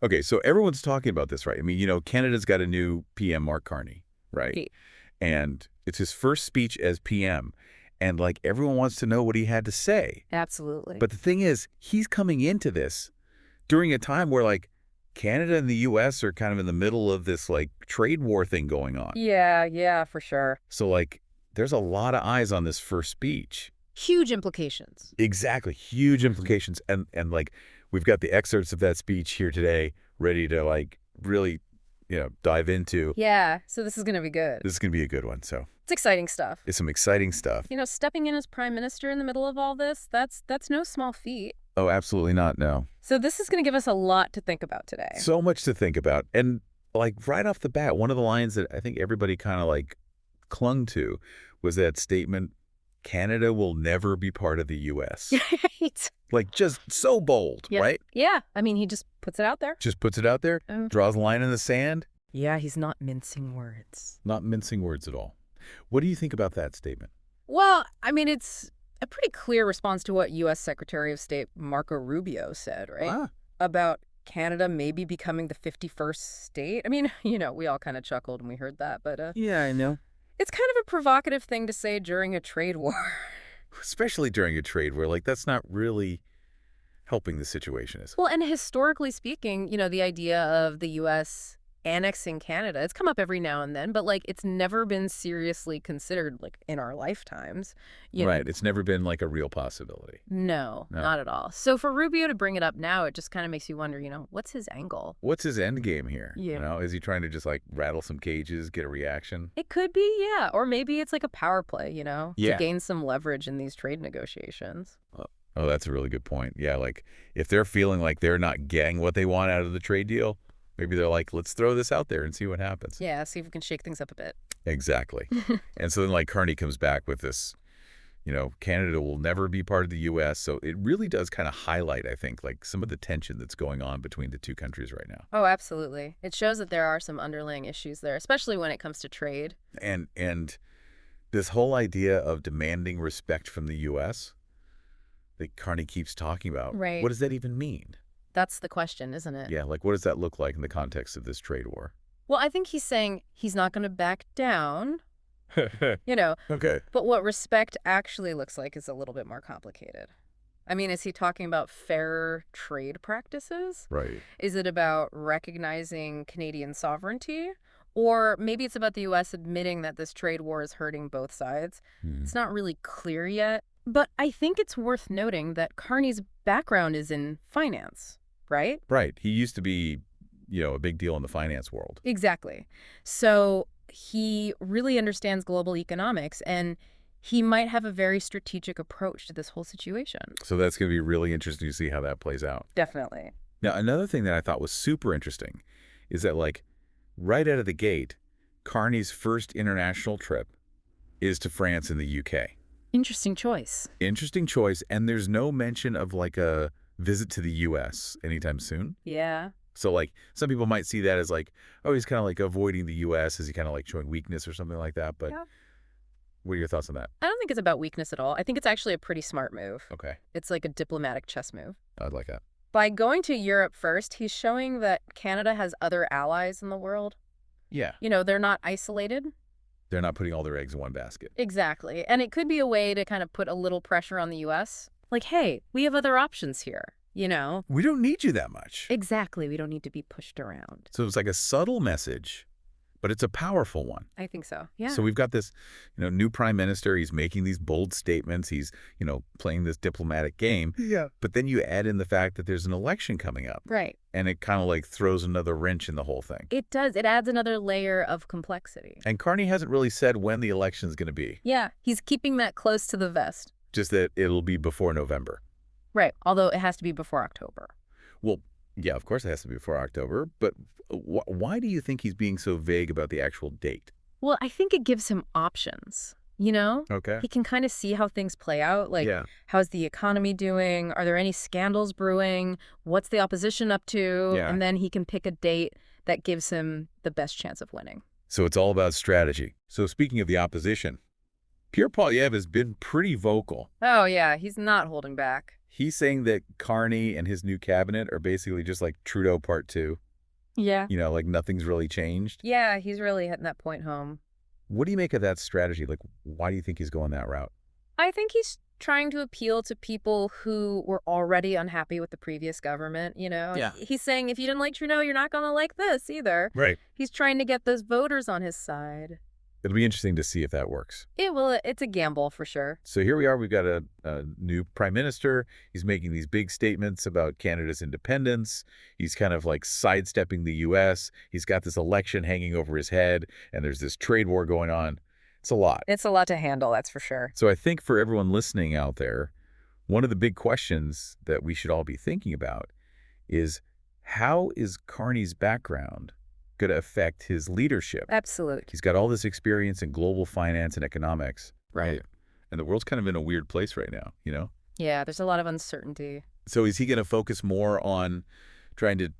Okay, so everyone's talking about this, right? I mean, Canada's got a new PM, Mark Carney, right? Right. And it's his first speech as PM. And, like, everyone wants to know what he had to say. Absolutely. But the thing is, he's coming into this during a time where, like, Canada and the U.S. are kind of in the middle of this, like, trade war thing going on. Yeah, yeah, for sure. So, like, there's a lot of eyes on this first speech. Huge implications. Exactly. Huge implications. And like, we've got the excerpts of that speech here today ready to, like, really, dive into. Yeah, so this is going to be good. This is going to be a good one. So It's exciting stuff. it's some exciting stuff. Stepping in as prime minister in the middle of all this, that's no small feat. Oh, absolutely not. No. So this is going to give us a lot to think about today. So much to think about. And, like, right off the bat, one of the lines that I think everybody kind of, like, clung to was that statement, Canada will never be part of the U.S. Right. Like, just so bold, Yeah. right? Yeah, I mean, he just puts it out there. Just puts it out there, draws a line in the sand, Yeah, he's not mincing words. not mincing words at all. What do you think about that statement? Well, I mean, it's a pretty clear response to what U.S. Secretary of State Marco Rubio said, right? Ah, About Canada maybe becoming the 51st state. I mean, we all kind of chuckled when we heard that, but yeah, I know. it's kind of a provocative thing to say during a trade war. Especially during a trade where, like, that's not really helping the situation, is it? Well, and historically speaking, the idea of the U.S. annexing Canada, it's come up every now and then, but, like, it's never been seriously considered, like, in our lifetimes. Right. It's never been, like, a real possibility. No, No. not at all. So for Rubio to bring it up now, it just kind of makes you wonder, what's his angle? What's his end game here? Yeah. Is he trying to just, like, rattle some cages, get a reaction? It could be, yeah. Or maybe it's like a power play, to Yeah. gain some leverage in these trade negotiations. Oh, that's a really good point. Yeah, like, if they're feeling like they're not getting what they want out of the trade deal, maybe they're like, let's throw this out there and see what happens. Yeah, see if we can shake things up a bit. Exactly. And so then, like, Carney comes back with this, Canada will never be part of the U.S. So it really does kind of highlight, I think, like, some of the tension that's going on between the two countries right now. Oh, absolutely. It shows that there are some underlying issues there, especially when it comes to trade. And this whole idea of demanding respect from the U.S. that Carney keeps talking about, Right. what does that even mean? That's the question, isn't it? Yeah, like, what does that look like in the context of this trade war? Well, I think he's saying he's not going to back down, Okay. but what respect actually looks like is a little bit more complicated. I mean, is he talking about fair trade practices? Right. Is it about recognizing Canadian sovereignty? Or maybe it's about the U.S. admitting that this trade war is hurting both sides. It's not really clear yet. But I think it's worth noting that Carney's background is in finance, right? Right. He used to be, a big deal in the finance world. Exactly. So he really understands global economics, and he might have a very strategic approach to this whole situation. So that's going to be really interesting to see how that plays out. Definitely. Now, another thing that I thought was super interesting is that, like, right out of the gate, Carney's first international trip is to France and the UK. Interesting choice. Interesting choice, and there's no mention of, like, a visit to the U.S. anytime soon. Yeah. So, like, some people might see that as, like, oh, he's kind of, like, avoiding the U.S. Is he kind of, like, showing weakness or something like that? But Yeah. what are your thoughts on that? I don't think it's about weakness at all. I think it's actually a pretty smart move. Okay, It's like a diplomatic chess move. I'd like that. By going to Europe first, he's showing that Canada has other allies in the world. Yeah. They're not isolated. They're not putting all their eggs in one basket. Exactly. And it could be a way to kind of put a little pressure on the U.S. Like, hey, we have other options here, We don't need you that much. Exactly. We don't need to be pushed around. So it's like a subtle message, but it's a powerful one. I think so. Yeah. So we've got this, new prime minister. He's making these bold statements. He's, playing this diplomatic game. Yeah. But then you add in the fact that there's an election coming up. Right. And it kind of, like, throws another wrench in the whole thing. It does. It adds another layer of complexity. And Carney hasn't really said when the election is going to be. Yeah. He's keeping that close to the vest. Just that it'll be before November. Right. Although it has to be before October. Well, yeah, of course it has to be before October. But why do you think he's being so vague about the actual date? Well, I think it gives him options. Okay. He can kind of see how things play out. Like, Yeah. how's the economy doing? Are there any scandals brewing? What's the opposition up to? Yeah. And then he can pick a date that gives him the best chance of winning. So it's all about strategy. So speaking of the opposition, Pierre Poilievre has been pretty vocal. Oh, yeah. He's not holding back. He's saying that Carney and his new cabinet are basically just like Trudeau Part 2. Yeah. Like nothing's really changed. Yeah, he's really hitting that point home. What do you make of that strategy? Like, why do you think he's going that route? I think he's trying to appeal to people who were already unhappy with the previous government, Yeah. He's saying if you didn't like Trudeau, you're not going to like this either. Right. He's trying to get those voters on his side. It'll be interesting to see if that works. It's a gamble for sure. So here we are. We've got a new prime minister. He's making these big statements about Canada's independence. He's kind of like sidestepping the U.S. He's got this election hanging over his head, and there's this trade war going on. It's a lot. It's a lot to handle, that's for sure. So I think for everyone listening out there, one of the big questions that we should all be thinking about is, how is Carney's background going to affect his leadership? Absolutely. He's got all this experience in global finance and economics. Right. And the world's kind of in a weird place right now. Yeah, there's a lot of uncertainty. So is he going to focus more on trying to,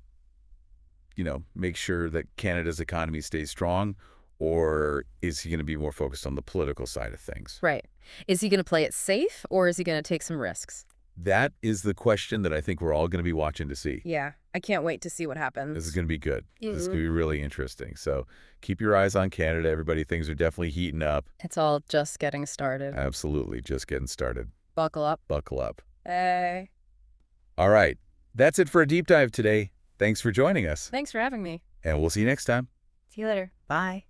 make sure that Canada's economy stays strong? Or is he going to be more focused on the political side of things? Right. Is he going to play it safe, or is he going to take some risks? That is the question that I think we're all going to be watching to see. Yeah, I can't wait to see what happens. This is going to be good. This is going to be really interesting. So keep your eyes on Canada, everybody. Things are definitely heating up. It's all just getting started. Absolutely. Just getting started. Buckle up. Buckle up. Hey. All right. That's it for a deep dive today. Thanks for joining us. Thanks for having me. And we'll see you next time. See you later. Bye.